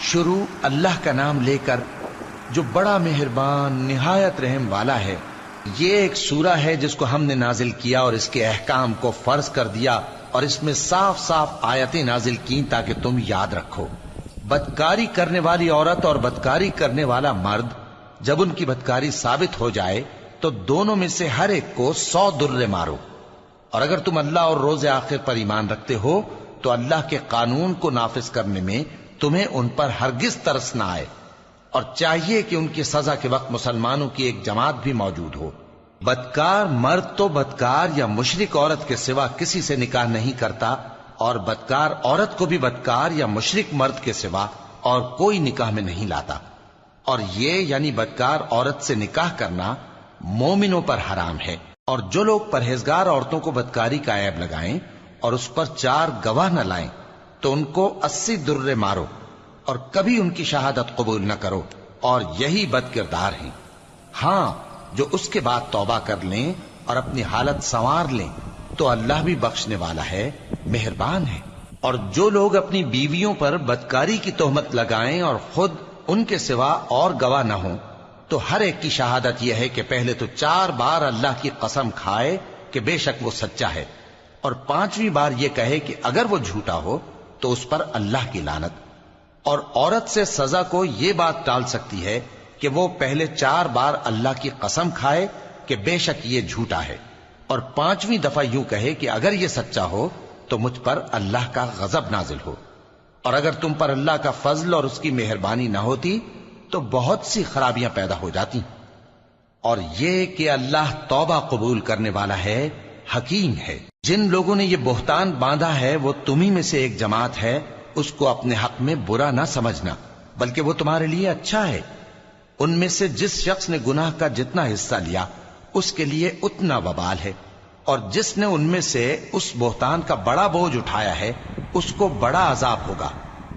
شروع اللہ کا نام لے کر جو بڑا مہربان نہایت رحم والا ہے۔ یہ ایک سورہ ہے جس کو ہم نے نازل کیا اور اس کے احکام کو فرض کر دیا اور اس میں صاف صاف آیتیں نازل کی تاکہ تم یاد رکھو۔ بدکاری کرنے والی عورت اور بدکاری کرنے والا مرد جب ان کی بدکاری ثابت ہو جائے تو دونوں میں سے ہر ایک کو 100 درے مارو، اور اگر تم اللہ اور روز آخر پر ایمان رکھتے ہو تو اللہ کے قانون کو نافذ کرنے میں تمہیں ان پر ہرگز ترس نہ آئے، اور چاہیے کہ ان کی سزا کے وقت مسلمانوں کی ایک جماعت بھی موجود ہو۔ بدکار مرد تو بدکار یا مشرک عورت کے سوا کسی سے نکاح نہیں کرتا، اور بدکار عورت کو بھی بدکار یا مشرک مرد کے سوا اور کوئی نکاح میں نہیں لاتا، اور یہ یعنی بدکار عورت سے نکاح کرنا مومنوں پر حرام ہے۔ اور جو لوگ پرہیزگار عورتوں کو بدکاری کا عیب لگائیں اور اس پر 4 گواہ نہ لائیں تو ان کو 80 درے مارو، اور کبھی ان کی شہادت قبول نہ کرو، اور یہی بد کردار ہیں۔ ہاں، جو اس کے بعد توبہ کر لیں اور اپنی حالت سنوار لیں تو اللہ بھی بخشنے والا ہے، مہربان ہے۔ اور جو لوگ اپنی بیویوں پر بدکاری کی تہمت لگائیں اور خود ان کے سوا اور گواہ نہ ہوں تو ہر ایک کی شہادت یہ ہے کہ پہلے تو 4 بار اللہ کی قسم کھائے کہ بے شک وہ سچا ہے، اور 5ویں بار یہ کہے کہ اگر وہ جھوٹا ہو تو اس پر اللہ کی لعنت۔ اور عورت سے سزا کو یہ بات ٹال سکتی ہے کہ وہ پہلے 4 بار اللہ کی قسم کھائے کہ بے شک یہ جھوٹا ہے، اور 5ویں دفعہ یوں کہے کہ اگر یہ سچا ہو تو مجھ پر اللہ کا غضب نازل ہو۔ اور اگر تم پر اللہ کا فضل اور اس کی مہربانی نہ ہوتی تو بہت سی خرابیاں پیدا ہو جاتی۔ اور یہ کہ اللہ توبہ قبول کرنے والا ہے، حکیم ہے۔ جن لوگوں نے یہ بہتان باندھا ہے وہ تمہیں میں سے ایک جماعت ہے، اس کو اپنے حق میں برا نہ سمجھنا، بلکہ وہ تمہارے لیے اچھا ہے۔ ان میں سے جس شخص نے گناہ کا جتنا حصہ لیا اس کے لیے اتنا وبال ہے، اور جس نے ان میں سے اس بہتان کا بڑا بوجھ اٹھایا ہے اس کو بڑا عذاب ہوگا۔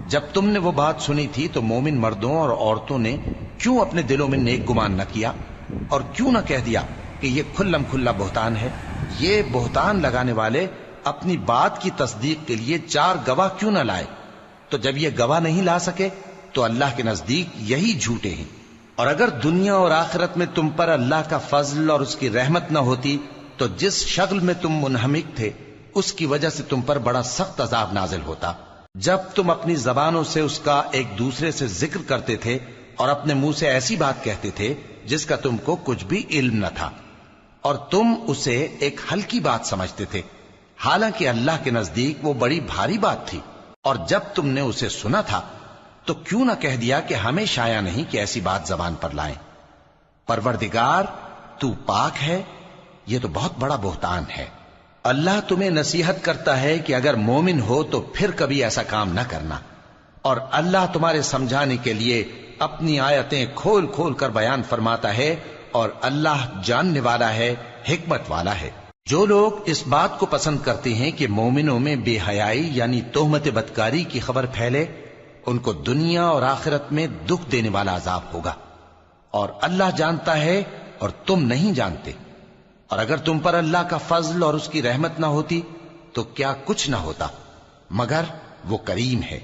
جب تم نے وہ بات سنی تھی تو مومن مردوں اور عورتوں نے کیوں اپنے دلوں میں نیک گمان نہ کیا، اور کیوں نہ کہہ دیا کہ یہ کھلم کھلا بہتان ہے؟ یہ بہتان لگانے والے اپنی بات کی تصدیق کے لیے 4 گواہ کیوں نہ لائے؟ تو جب یہ گواہ نہیں لا سکے تو اللہ کے نزدیک یہی جھوٹے ہیں۔ اور اگر دنیا اور آخرت میں تم پر اللہ کا فضل اور اس کی رحمت نہ ہوتی تو جس شغل میں تم منہمک تھے اس کی وجہ سے تم پر بڑا سخت عذاب نازل ہوتا، جب تم اپنی زبانوں سے اس کا ایک دوسرے سے ذکر کرتے تھے اور اپنے منہ سے ایسی بات کہتے تھے جس کا تم کو کچھ بھی علم نہ تھا، اور تم اسے ایک ہلکی بات سمجھتے تھے، حالانکہ اللہ کے نزدیک وہ بڑی بھاری بات تھی۔ اور جب تم نے اسے سنا تھا تو کیوں نہ کہہ دیا کہ ہمیں شایع نہیں کہ ایسی بات زبان پر لائیں؟ پروردگار تو پاک ہے، یہ تو بہت بڑا بہتان ہے۔ اللہ تمہیں نصیحت کرتا ہے کہ اگر مومن ہو تو پھر کبھی ایسا کام نہ کرنا، اور اللہ تمہارے سمجھانے کے لیے اپنی آیتیں کھول کھول کر بیان فرماتا ہے، اور اللہ جاننے والا ہے، حکمت والا ہے۔ جو لوگ اس بات کو پسند کرتے ہیں کہ مومنوں میں بے حیائی یعنی تہمت بدکاری کی خبر پھیلے، ان کو دنیا اور آخرت میں دکھ دینے والا عذاب ہوگا، اور اللہ جانتا ہے اور تم نہیں جانتے۔ اور اگر تم پر اللہ کا فضل اور اس کی رحمت نہ ہوتی تو کیا کچھ نہ ہوتا، مگر وہ کریم ہے،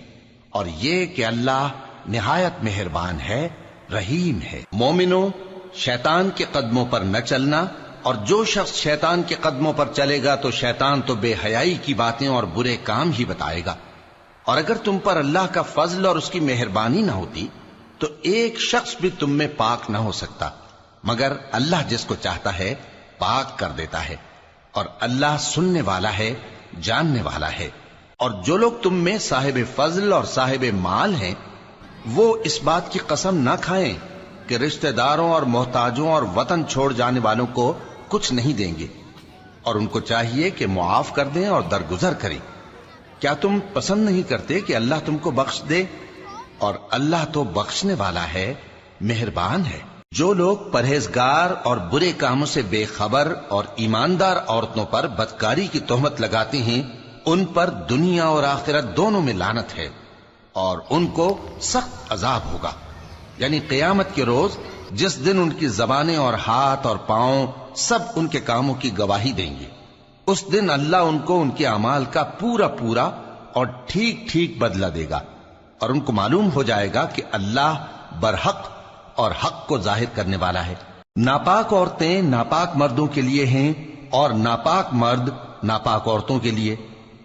اور یہ کہ اللہ نہایت مہربان ہے، رحیم ہے۔ مومنوں، شیطان کے قدموں پر نہ چلنا، اور جو شخص شیطان کے قدموں پر چلے گا تو شیطان تو بے حیائی کی باتیں اور برے کام ہی بتائے گا۔ اور اگر تم پر اللہ کا فضل اور اس کی مہربانی نہ ہوتی تو ایک شخص بھی تم میں پاک نہ ہو سکتا، مگر اللہ جس کو چاہتا ہے پاک کر دیتا ہے، اور اللہ سننے والا ہے، جاننے والا ہے۔ اور جو لوگ تم میں صاحب فضل اور صاحب مال ہیں وہ اس بات کی قسم نہ کھائیں کہ رشتہ داروں اور محتاجوں اور وطن چھوڑ جانے والوں کو کچھ نہیں دیں گے، اور ان کو چاہیے کہ معاف کر دیں اور درگزر کریں۔ کیا تم پسند نہیں کرتے کہ اللہ تم کو بخش دے؟ اور اللہ تو بخشنے والا ہے، مہربان ہے۔ جو لوگ پرہیزگار اور برے کاموں سے بے خبر اور ایماندار عورتوں پر بدکاری کی تہمت لگاتے ہیں ان پر دنیا اور آخرت دونوں میں لعنت ہے، اور ان کو سخت عذاب ہوگا، یعنی قیامت کے روز جس دن ان کی زبانیں اور ہاتھ اور پاؤں سب ان کے کاموں کی گواہی دیں گے۔ اس دن اللہ ان کو ان کے اعمال کا پورا پورا اور ٹھیک ٹھیک بدلہ دے گا، اور ان کو معلوم ہو جائے گا کہ اللہ برحق اور حق کو ظاہر کرنے والا ہے۔ ناپاک عورتیں ناپاک مردوں کے لیے ہیں اور ناپاک مرد ناپاک عورتوں کے لیے،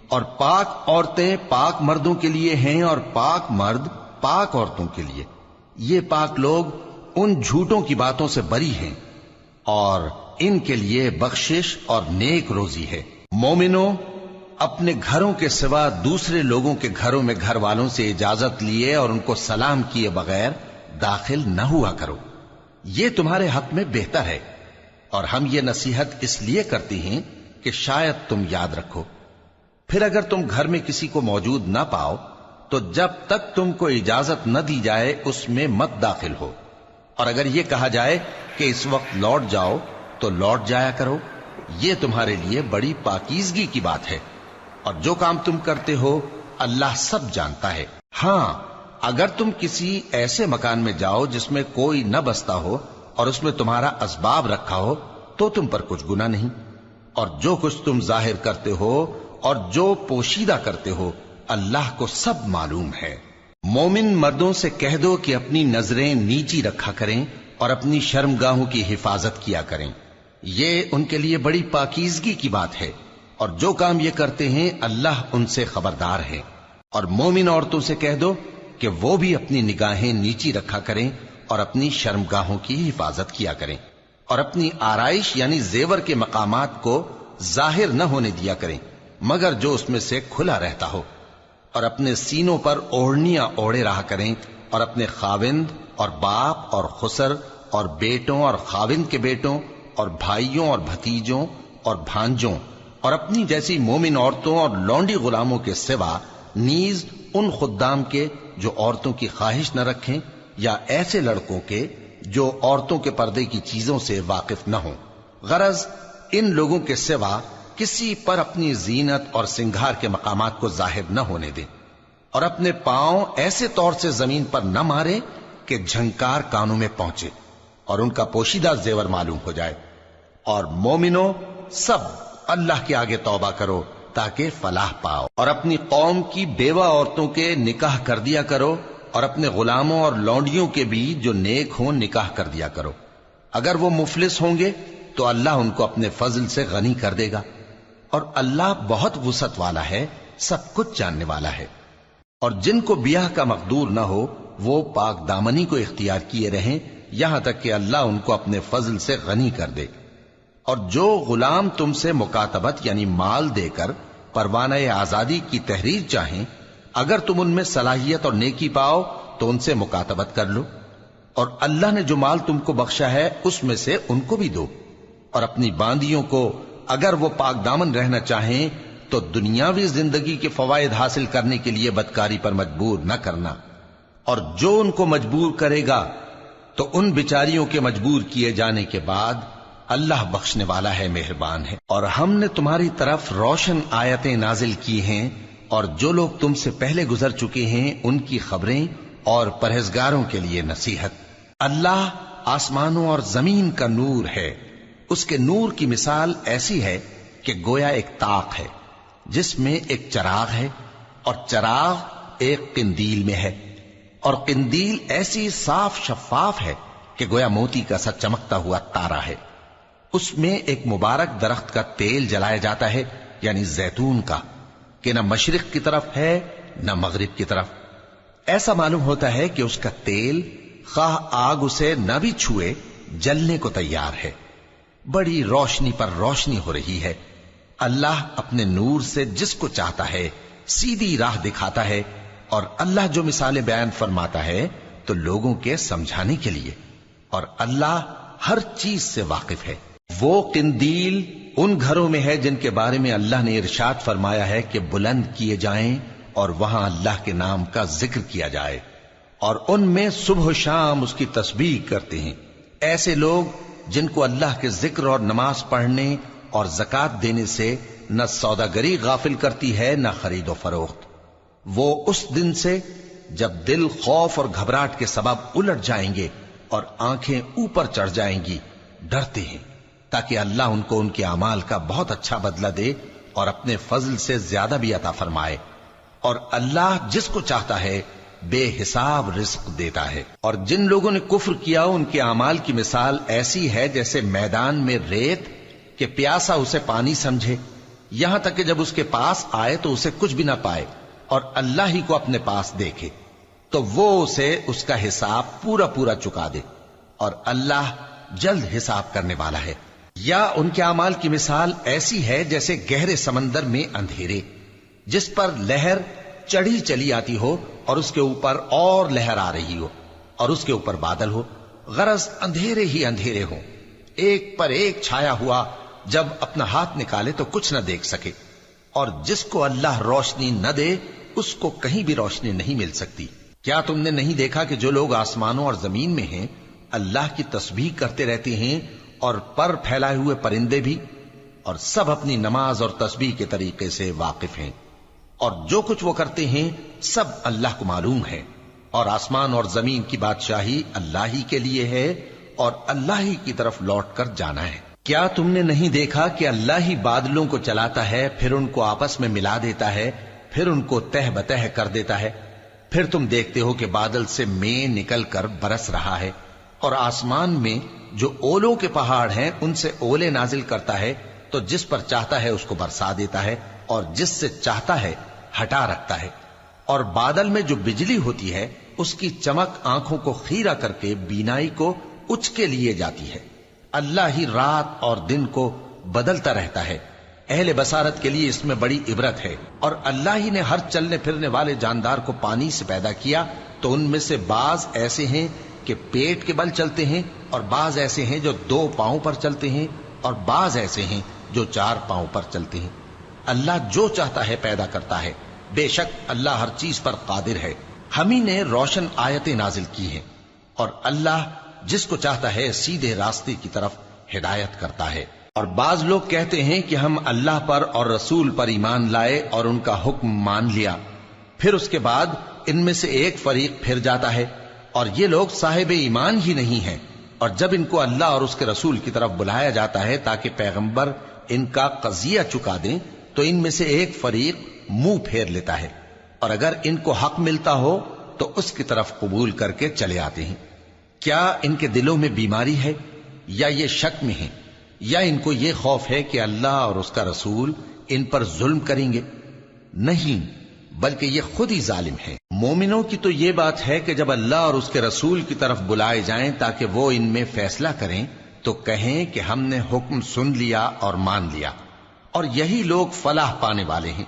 اور پاک عورتیں پاک مردوں کے لیے ہیں اور پاک مرد پاک عورتوں کے لیے۔ یہ پاک لوگ ان جھوٹوں کی باتوں سے بری ہیں اور ان کے لیے بخشش اور نیک روزی ہے۔ مومنوں، اپنے گھروں کے سوا دوسرے لوگوں کے گھروں میں گھر والوں سے اجازت لیے اور ان کو سلام کیے بغیر داخل نہ ہوا کرو، یہ تمہارے حق میں بہتر ہے، اور ہم یہ نصیحت اس لیے کرتے ہیں کہ شاید تم یاد رکھو۔ پھر اگر تم گھر میں کسی کو موجود نہ پاؤ تو جب تک تم کو اجازت نہ دی جائے اس میں مت داخل ہو، اور اگر یہ کہا جائے کہ اس وقت لوٹ جاؤ تو لوٹ جایا کرو، یہ تمہارے لیے بڑی پاکیزگی کی بات ہے، اور جو کام تم کرتے ہو اللہ سب جانتا ہے۔ ہاں، اگر تم کسی ایسے مکان میں جاؤ جس میں کوئی نہ بستا ہو اور اس میں تمہارا اسباب رکھا ہو تو تم پر کچھ گناہ نہیں، اور جو کچھ تم ظاہر کرتے ہو اور جو پوشیدہ کرتے ہو اللہ کو سب معلوم ہے۔ مومن مردوں سے کہہ دو کہ اپنی نظریں نیچی رکھا کریں اور اپنی شرمگاہوں کی حفاظت کیا کریں، یہ ان کے لیے بڑی پاکیزگی کی بات ہے، اور جو کام یہ کرتے ہیں اللہ ان سے خبردار ہے۔ اور مومن عورتوں سے کہہ دو کہ وہ بھی اپنی نگاہیں نیچی رکھا کریں اور اپنی شرمگاہوں کی حفاظت کیا کریں، اور اپنی آرائش یعنی زیور کے مقامات کو ظاہر نہ ہونے دیا کریں مگر جو اس میں سے کھلا رہتا ہو، اور اپنے سینوں پر اوڑھنیاں اوڑھے رہا کریں، اور اپنے خاوند اور باپ اور خسر اور بیٹوں اور خاوند کے بیٹوں اور بھائیوں اور بھتیجوں اور بھانجوں اور اپنی جیسی مومن عورتوں اور لونڈی غلاموں کے سوا نیز ان خدام کے جو عورتوں کی خواہش نہ رکھیں، یا ایسے لڑکوں کے جو عورتوں کے پردے کی چیزوں سے واقف نہ ہوں۔ غرض ان لوگوں کے سوا کسی پر اپنی زینت اور سنگھار کے مقامات کو ظاہر نہ ہونے دیں، اور اپنے پاؤں ایسے طور سے زمین پر نہ مارے کہ جھنکار کانوں میں پہنچے اور ان کا پوشیدہ زیور معلوم ہو جائے۔ اور مومنوں، سب اللہ کے آگے توبہ کرو تاکہ فلاح پاؤ، اور اپنی قوم کی بیوہ عورتوں کے نکاح کر دیا کرو، اور اپنے غلاموں اور لونڈیوں کے بھی جو نیک ہوں نکاح کر دیا کرو۔ اگر وہ مفلس ہوں گے تو اللہ ان کو اپنے فضل سے غنی کر دے گا، اور اللہ بہت وسعت والا ہے، سب کچھ جاننے والا ہے۔ اور جن کو بیاہ کا مقدور نہ ہو وہ پاک دامنی کو اختیار کیے رہیں یہاں تک کہ اللہ ان کو اپنے فضل سے غنی کر دے۔ اور جو غلام تم سے مکاتبت یعنی مال دے کر پروانہ آزادی کی تحریر چاہیں، اگر تم ان میں صلاحیت اور نیکی پاؤ تو ان سے مکاتبت کر لو، اور اللہ نے جو مال تم کو بخشا ہے اس میں سے ان کو بھی دو۔ اور اپنی باندیوں کو اگر وہ پاک دامن رہنا چاہیں تو دنیاوی زندگی کے فوائد حاصل کرنے کے لیے بدکاری پر مجبور نہ کرنا، اور جو ان کو مجبور کرے گا تو ان بیچاریوں کے مجبور کیے جانے کے بعد اللہ بخشنے والا ہے، مہربان ہے۔ اور ہم نے تمہاری طرف روشن آیتیں نازل کی ہیں، اور جو لوگ تم سے پہلے گزر چکے ہیں ان کی خبریں اور پرہیزگاروں کے لیے نصیحت۔ اللہ آسمانوں اور زمین کا نور ہے، اس کے نور کی مثال ایسی ہے کہ گویا ایک طاق ہے جس میں ایک چراغ ہے، اور چراغ ایک قندیل میں ہے، اور قندیل ایسی صاف شفاف ہے کہ گویا موتی کا سا چمکتا ہوا تارا ہے۔ اس میں ایک مبارک درخت کا تیل جلایا جاتا ہے یعنی زیتون کا، کہ نہ مشرق کی طرف ہے نہ مغرب کی طرف۔ ایسا معلوم ہوتا ہے کہ اس کا تیل خواہ آگ اسے نہ بھی چھوئے جلنے کو تیار ہے، بڑی روشنی پر روشنی ہو رہی ہے۔ اللہ اپنے نور سے جس کو چاہتا ہے سیدھی راہ دکھاتا ہے، اور اللہ جو مثالیں بیان فرماتا ہے تو لوگوں کے سمجھانے کے لیے، اور اللہ ہر چیز سے واقف ہے۔ وہ قندیل ان گھروں میں ہے جن کے بارے میں اللہ نے ارشاد فرمایا ہے کہ بلند کیے جائیں اور وہاں اللہ کے نام کا ذکر کیا جائے، اور ان میں صبح و شام اس کی تسبیح کرتے ہیں۔ ایسے لوگ جن کو اللہ کے ذکر اور نماز پڑھنے اور زکوٰۃ دینے سے نہ سوداگری غافل کرتی ہے نہ خرید و فروخت، وہ اس دن سے جب دل خوف اور گھبراہٹ کے سبب الٹ جائیں گے اور آنکھیں اوپر چڑھ جائیں گی ڈرتے ہیں، تاکہ اللہ ان کو ان کے اعمال کا بہت اچھا بدلہ دے اور اپنے فضل سے زیادہ بھی عطا فرمائے۔ اور اللہ جس کو چاہتا ہے بے حساب رزق دیتا ہے۔ اور جن لوگوں نے کفر کیا ان کے اعمال کی مثال ایسی ہے جیسے میدان میں ریت کہ پیاسا اسے پانی سمجھے، یہاں تک کہ جب اس کے پاس آئے تو اسے کچھ بھی نہ پائے اور اللہ ہی کو اپنے پاس دیکھے تو وہ اسے اس کا حساب پورا پورا چکا دے، اور اللہ جلد حساب کرنے والا ہے۔ یا ان کے اعمال کی مثال ایسی ہے جیسے گہرے سمندر میں اندھیرے جس پر لہر چڑھی چلی آتی ہو اور اس کے اوپر اور لہر آ رہی ہو اور اس کے اوپر بادل ہو، غرض اندھیرے ہی اندھیرے ہوں، ایک پر ایک چھایا ہوا، جب اپنا ہاتھ نکالے تو کچھ نہ دیکھ سکے۔ اور جس کو اللہ روشنی نہ دے اس کو کہیں بھی روشنی نہیں مل سکتی۔ کیا تم نے نہیں دیکھا کہ جو لوگ آسمانوں اور زمین میں ہیں اللہ کی تسبیح کرتے رہتے ہیں، اور پر پھیلائے ہوئے پرندے بھی، اور سب اپنی نماز اور تسبیح کے طریقے سے واقف ہیں، اور جو کچھ وہ کرتے ہیں سب اللہ کو معلوم ہے، اور آسمان اور زمین کی بادشاہی اللہ ہی کے لیے ہے اور اللہ ہی کی طرف لوٹ کر جانا ہے۔ کیا تم نے نہیں دیکھا کہ اللہ ہی بادلوں کو چلاتا ہے، پھر ان کو آپس میں ملا دیتا ہے، پھر ان کو تہ بتہ کر دیتا ہے، پھر تم دیکھتے ہو کہ بادل سے مے نکل کر برس رہا ہے، اور آسمان میں جو اولوں کے پہاڑ ہیں ان سے اولے نازل کرتا ہے، تو جس پر چاہتا ہے اس کو برسا دیتا ہے اور جس سے چاہتا ہے ہٹا رکھتا ہے۔ اور بادل میں جو بجلی ہوتی ہے اس کی چمک آنکھوں کو خیرہ کر کے بینائی کو اچ کے لیے جاتی ہے۔ اللہ ہی رات اور دن کو بدلتا رہتا ہے، اہل بصارت کے لیے اس میں بڑی عبرت ہے۔ اور اللہ ہی نے ہر چلنے پھرنے والے جاندار کو پانی سے پیدا کیا، تو ان میں سے بعض ایسے ہیں کہ پیٹ کے بل چلتے ہیں، اور بعض ایسے ہیں جو 2 پاؤں پر چلتے ہیں، اور بعض ایسے ہیں جو 4 پاؤں پر چلتے ہیں۔ اللہ جو چاہتا ہے پیدا کرتا ہے، بے شک اللہ ہر چیز پر قادر ہے۔ ہم ہی نے روشن آیتیں نازل کی ہیں، اور اللہ جس کو چاہتا ہے سیدھے راستے کی طرف ہدایت کرتا ہے۔ اور بعض لوگ کہتے ہیں کہ ہم اللہ پر اور رسول پر ایمان لائے اور ان کا حکم مان لیا، پھر اس کے بعد ان میں سے ایک فریق پھر جاتا ہے، اور یہ لوگ صاحب ایمان ہی نہیں ہیں۔ اور جب ان کو اللہ اور اس کے رسول کی طرف بلایا جاتا ہے تاکہ پیغمبر ان کا قضیہ چکا دیں، تو ان میں سے ایک فریق منہ پھیر لیتا ہے، اور اگر ان کو حق ملتا ہو تو اس کی طرف قبول کر کے چلے آتے ہیں۔ کیا ان کے دلوں میں بیماری ہے یا یہ شک میں ہیں، یا ان کو یہ خوف ہے کہ اللہ اور اس کا رسول ان پر ظلم کریں گے؟ نہیں، بلکہ یہ خود ہی ظالم ہے۔ مومنوں کی تو یہ بات ہے کہ جب اللہ اور اس کے رسول کی طرف بلائے جائیں تاکہ وہ ان میں فیصلہ کریں تو کہیں کہ ہم نے حکم سن لیا اور مان لیا، اور یہی لوگ فلاح پانے والے ہیں۔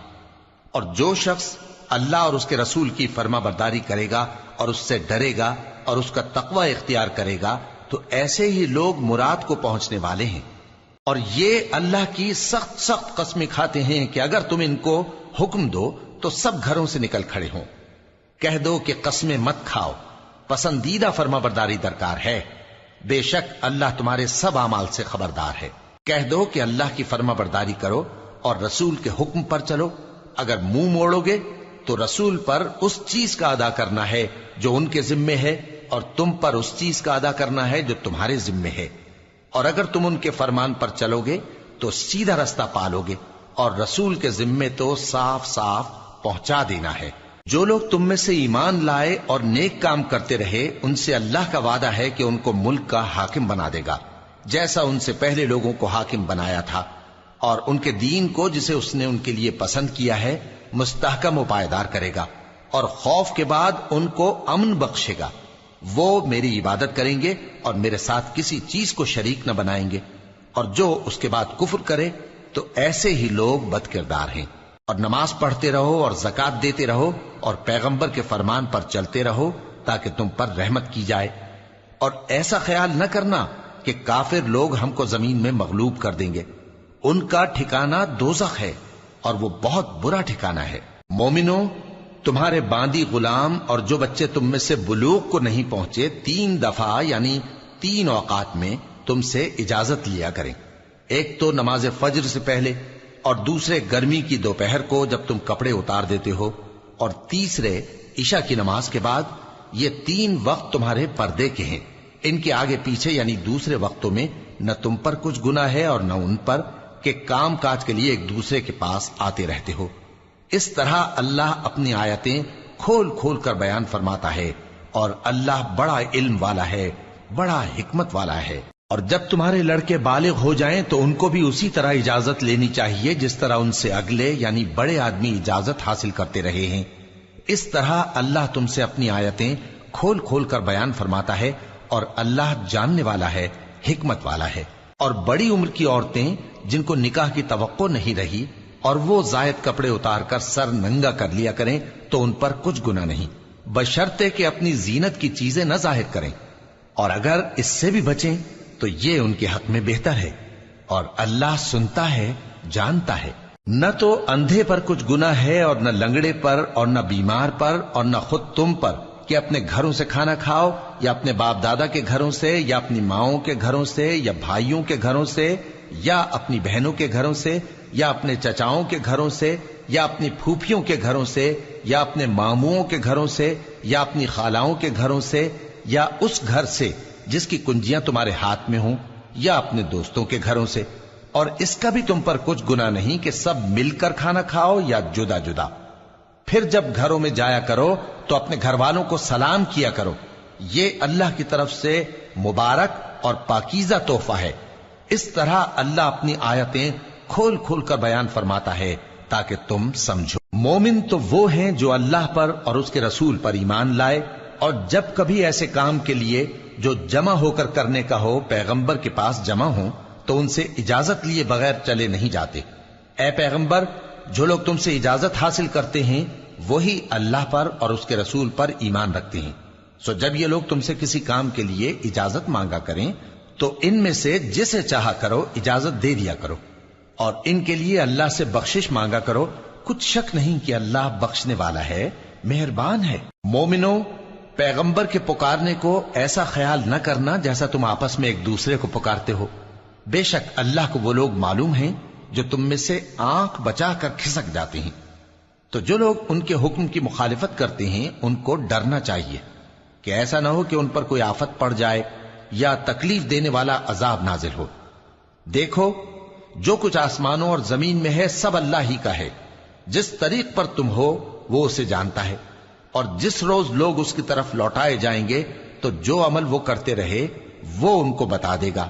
اور جو شخص اللہ اور اس کے رسول کی فرما برداری کرے گا اور اس سے ڈرے گا اور اس کا تقوی اختیار کرے گا تو ایسے ہی لوگ مراد کو پہنچنے والے ہیں۔ اور یہ اللہ کی سخت سخت قسمیں کھاتے ہیں کہ اگر تم ان کو حکم دو تو سب گھروں سے نکل کھڑے ہوں۔ کہہ دو کہ قسمیں مت کھاؤ، پسندیدہ فرما برداری درکار ہے، بے شک اللہ تمہارے سب اعمال سے خبردار ہے۔ کہہ دو کہ اللہ کی فرما برداری کرو اور رسول کے حکم پر چلو، اگر منہ موڑو گے تو رسول پر اس چیز کا ادا کرنا ہے جو ان کے ذمے ہے، اور تم پر اس چیز کا ادا کرنا ہے جو تمہارے ذمے ہے، اور اگر تم ان کے فرمان پر چلو گے تو سیدھا رستہ پالو گے، اور رسول کے ذمے تو صاف صاف پہنچا دینا ہے۔ جو لوگ تم میں سے ایمان لائے اور نیک کام کرتے رہے ان سے اللہ کا وعدہ ہے کہ ان کو ملک کا حاکم بنا دے گا، جیسا ان سے پہلے لوگوں کو حاکم بنایا تھا، اور ان کے دین کو جسے اس نے ان کے لیے پسند کیا ہے مستحکم و پائیدار کرے گا، اور خوف کے بعد ان کو امن بخشے گا۔ وہ میری عبادت کریں گے اور میرے ساتھ کسی چیز کو شریک نہ بنائیں گے، اور جو اس کے بعد کفر کرے تو ایسے ہی لوگ بد کردار ہیں۔ اور نماز پڑھتے رہو اور زکوٰۃ دیتے رہو اور پیغمبر کے فرمان پر چلتے رہو تاکہ تم پر رحمت کی جائے، اور ایسا خیال نہ کرنا کہ کافر لوگ ہم کو زمین میں مغلوب کر دیں گے، ان کا ٹھکانہ دوزخ ہے اور وہ بہت برا ٹھکانہ ہے۔ مومنوں، تمہارے باندی غلام اور جو بچے تم میں سے بلوغ کو نہیں پہنچے 3 دفعہ یعنی 3 اوقات میں تم سے اجازت لیا کریں، ایک تو نماز فجر سے پہلے، اور دوسرے گرمی کی دوپہر کو جب تم کپڑے اتار دیتے ہو، اور تیسرے عشاء کی نماز کے بعد۔ یہ 3 وقت تمہارے پردے کے ہیں، ان کے آگے پیچھے یعنی دوسرے وقتوں میں نہ تم پر کچھ گناہ ہے اور نہ ان پر، کہ کام کاج کے لیے ایک دوسرے کے پاس آتے رہتے ہو۔ اس طرح اللہ اپنی آیتیں کھول کھول کر بیان فرماتا ہے، اور اللہ بڑا علم والا ہے، بڑا حکمت والا ہے۔ اور جب تمہارے لڑکے بالغ ہو جائیں تو ان کو بھی اسی طرح اجازت لینی چاہیے جس طرح ان سے اگلے یعنی بڑے آدمی اجازت حاصل کرتے رہے ہیں۔ اس طرح اللہ تم سے اپنی آیتیں کھول کھول کر بیان فرماتا ہے، اور اللہ جاننے والا ہے، حکمت والا ہے۔ اور بڑی عمر کی عورتیں جن کو نکاح کی توقع نہیں رہی اور وہ زائد کپڑے اتار کر سر ننگا کر لیا کریں تو ان پر کچھ گناہ نہیں، بشرطے کہ اپنی زینت کی چیزیں نہ ظاہر کریں، اور اگر اس سے بھی بچیں تو یہ ان کے حق میں بہتر ہے، اور اللہ سنتا ہے، جانتا ہے۔ نہ تو اندھے پر کچھ گناہ ہے، اور نہ لنگڑے پر، اور نہ بیمار پر، اور نہ خود تم پر کہ اپنے گھروں سے کھانا کھاؤ، یا اپنے باپ دادا کے گھروں سے، یا اپنی ماؤں کے گھروں سے، یا بھائیوں کے گھروں سے، یا اپنی بہنوں کے گھروں سے، یا اپنے چچاؤں کے گھروں سے، یا اپنی پھوپھیوں کے گھروں سے، یا اپنے ماموؤں کے گھروں سے، یا اپنی خالاؤں کے گھروں سے، یا اس گھر سے جس کی کنجیاں تمہارے ہاتھ میں ہوں، یا اپنے دوستوں کے گھروں سے۔ اور اس کا بھی تم پر کچھ گناہ نہیں کہ سب مل کر کھانا کھاؤ یا جدا جدا۔ پھر جب گھروں میں جایا کرو تو اپنے گھر والوں کو سلام کیا کرو، یہ اللہ کی طرف سے مبارک اور پاکیزہ تحفہ ہے۔ اس طرح اللہ اپنی آیتیں کھول کھول کر بیان فرماتا ہے تاکہ تم سمجھو۔ مومن تو وہ ہیں جو اللہ پر اور اس کے رسول پر ایمان لائے، اور جب کبھی ایسے کام کے لیے جو جمع ہو کر کرنے کا ہو پیغمبر کے پاس جمع ہوں تو ان سے اجازت لیے بغیر چلے نہیں جاتے۔ اے پیغمبر، جو لوگ تم سے اجازت حاصل کرتے ہیں وہی اللہ پر اور اس کے رسول پر ایمان رکھتے ہیں، سو جب یہ لوگ تم سے کسی کام کے لیے اجازت مانگا کریں تو ان میں سے جسے چاہا کرو اجازت دے دیا کرو، اور ان کے لیے اللہ سے بخشش مانگا کرو، کچھ شک نہیں کہ اللہ بخشنے والا ہے، مہربان ہے۔ مومنو، پیغمبر کے پکارنے کو ایسا خیال نہ کرنا جیسا تم آپس میں ایک دوسرے کو پکارتے ہو، بے شک اللہ کو وہ لوگ معلوم ہیں جو تم میں سے آنکھ بچا کر کھسک جاتے ہیں۔ تو جو لوگ ان کے حکم کی مخالفت کرتے ہیں ان کو ڈرنا چاہیے کہ ایسا نہ ہو کہ ان پر کوئی آفت پڑ جائے یا تکلیف دینے والا عذاب نازل ہو۔ دیکھو، جو کچھ آسمانوں اور زمین میں ہے سب اللہ ہی کا ہے، جس طریق پر تم ہو وہ اسے جانتا ہے، اور جس روز لوگ اس کی طرف لوٹائے جائیں گے تو جو عمل وہ کرتے رہے وہ ان کو بتا دے گا،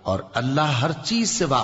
اور اللہ ہر چیز سے واقف